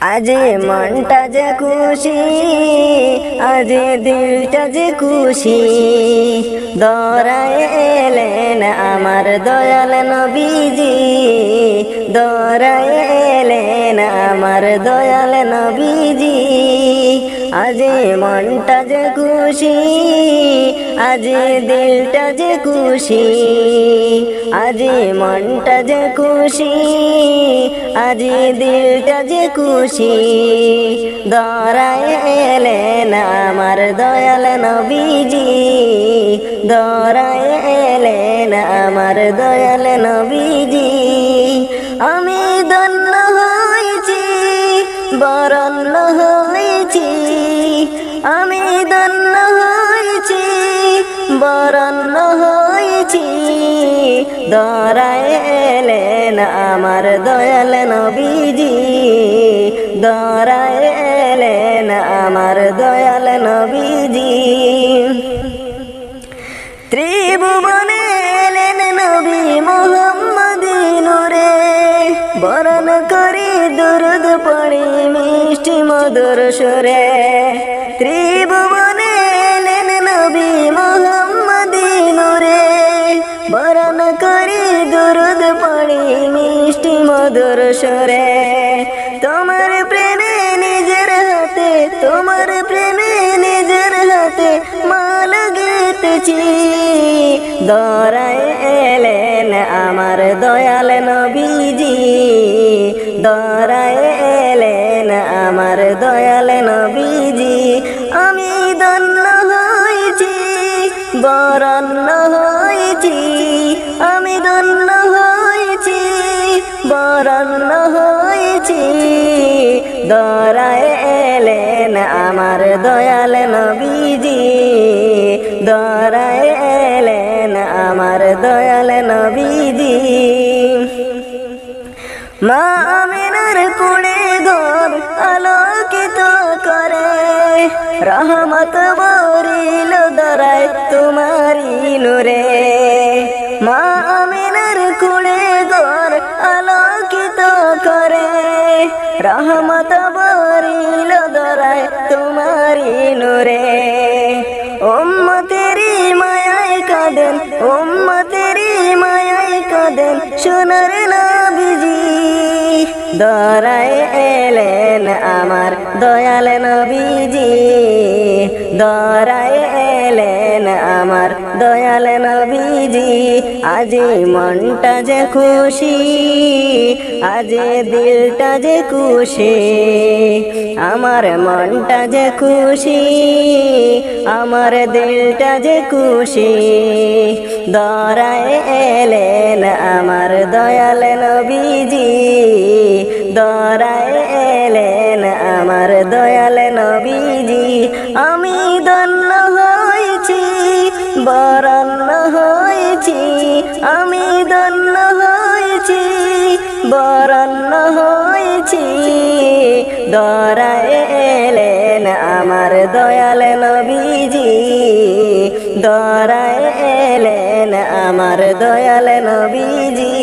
आज मनटा जे खुशी आज दिलटा जे खुशी दौड़ाए एलेन आमार दयाल नबीजी दौड़ाए एलेन आमार दयाल नबीजी आज मनटा जे खुशी आज दिलटा जे खुशी आज मनटा जे खुशी आज दिलटा जे खुशी दौड़ाए एलेन आमार दयाल नबीजी दौड़ाए एलेन आमार दयाल नबीजी आमी धन्य हयेछि बरन्न हयेछि आमी धन्य हयेछि बरन्न हयेछि दौड़ाए एलेन आमार दयाल नबीजी दौड़ाए एलेन आमार दयाल नबीजी त्रिभुवने एलेन नबी मुहम्मद नूरे बरन करी दुरुद पड़ी मिष्टि मधुर सुरे त्रिभुवने एलेन नबी मुहम्मद नूरे बरन करी दुरुद पड़ी मिष्टि मधुर सुरे তোমার প্রেমে নিজের হাতে তোমার প্রেমে নিজের হাতে মাল গেঁথেছি দৌড়ায় এলেন আমার দয়াল নবীজি দৌড়ায় এলেন আমার দয়াল নবীজি আমি ধন্য হয়েছি বরন্য হয়েছি আমি ধন্য হয়েছি বরন্য হয়েছি দৌড়ায় এলেন আমার দয়াল নবীজি দৌড়ায় এলেন আমার দয়াল নবীজি মা আমিনার কুড়ে ঘর আলোকিত করে রহমত বরিল দরায় তোমারি নূরে মা আমিনার কুড়ে ঘর আলোকিত করে রহমত বরিল দরায় তোমারি নূরে উম্মতেরি মায়ায় কাঁদেন উম্মতেরি মায়ায় কাঁদেন সোনার নবীজি দৌড়ায় এলেন আমার দয়াল নবীজি দৌড়ায় এলেন আমার দয়াল নবীজি আজ মনটা যে খুশি আজ দিলটা যে খুশি আমার মনটা যে খুশি আমার দিলটা যে খুশি দৌড়ায় এলেন আমার দয়াল নবীজি দৌড়ায় এলেন আমার দয়াল নবীজি আমি ধন্য হয়েছি বরন্য হয়েছি আমি ধন্য হয়েছি বরন্য হয়েছি দৌড়ায় এলেন আমার দয়াল নবীজি দৌড়ায় এলেন আমার দয়াল নবীজি।